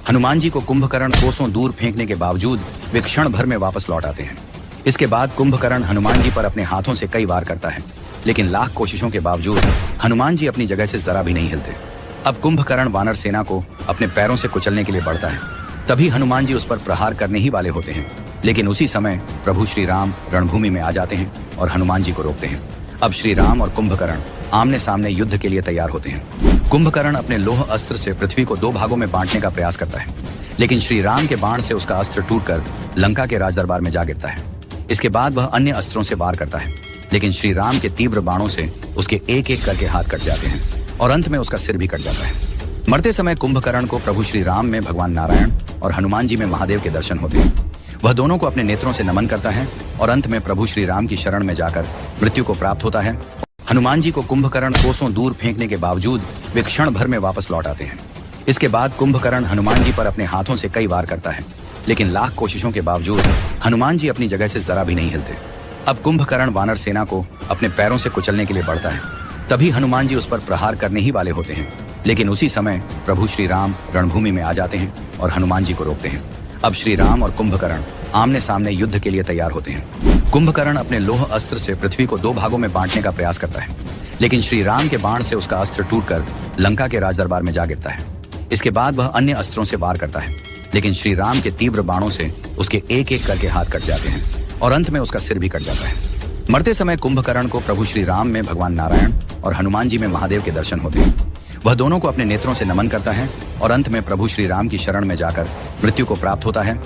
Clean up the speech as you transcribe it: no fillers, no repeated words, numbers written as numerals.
हनुमान जी को कुंभकर्ण कोसों दूर फेंकने के बावजूद वे क्षण भर में वापस लौट आते हैं। इसके बाद कुंभकर्ण हनुमान जी पर अपने हाथों से कई वार करता है, लेकिन लाख कोशिशों के बावजूद हनुमान जी अपनी जगह से जरा भी नहीं हिलते। अब कुंभकर्ण वानर सेना को अपने पैरों से कुचलने के लिए बढ़ता है। तभी हनुमान जी उस पर प्रहार करने ही वाले होते हैं, लेकिन उसी समय प्रभु श्री राम रणभूमि में आ जाते हैं और हनुमान जी को रोकते हैं। अब श्री राम और कुंभकर्ण आमने सामने युद्ध के लिए तैयार होते हैं। कुंभकर्ण अपने लोह अस्त्र से पृथ्वी को दो भागों में बांटने का प्रयास करता है, लेकिन श्री राम के बाण से उसका अस्त्र टूटकर लंका के राजदरबार में जा गिरता है। इसके बाद वह अन्य अस्त्रों से वार करता है, लेकिन श्री राम के तीव्र बाणों से उसके एक एक करके हाथ कट जाते हैं और अंत में उसका सिर भी कट जाता है। मरते समय कुंभकर्ण को प्रभु श्री राम में भगवान नारायण और हनुमान जी में महादेव के दर्शन होते हैं। वह दोनों को अपने नेत्रों से नमन करता है और अंत में प्रभु श्री राम की शरण में जाकर मृत्यु को प्राप्त होता है। हनुमान जी को कुंभकर्ण कोसों दूर फेंकने के बावजूद वे क्षण भर में वापस लौट आते हैं। इसके बाद कुंभकर्ण हनुमान जी पर अपने हाथों से कई वार करता है, लेकिन लाख कोशिशों के बावजूद हनुमान जी अपनी जगह से जरा भी नहीं हिलते। अब कुंभकर्ण वानर सेना को अपने पैरों से कुचलने के लिए बढ़ता है। तभी हनुमान जी उस पर प्रहार करने ही वाले होते हैं, लेकिन उसी समय प्रभु श्री राम रणभूमि में आ जाते हैं और हनुमान जी को रोकते हैं। अब श्री राम और कुंभकर्ण आमने सामने युद्ध के लिए तैयार होते हैं। कुंभकर्ण अपने लोह अस्त्र से पृथ्वी को दो भागों में बांटने का प्रयास करता है, लेकिन श्री राम के बाण से उसका अस्त्र टूटकर लंका के राजदरबार में जा गिरता है। इसके बाद वह अन्य अस्त्रों से वार करता है, लेकिन श्री राम के तीव्र बाणों से उसके एक एक करके हाथ कट जाते हैं और अंत में उसका सिर भी कट जाता है। मरते समय कुंभकर्ण को प्रभु श्री राम में भगवान नारायण और हनुमान जी में महादेव के दर्शन होते हैं। वह दोनों को अपने नेत्रों से नमन करता है और अंत में प्रभु श्री राम की शरण में जाकर मृत्यु को प्राप्त होता है।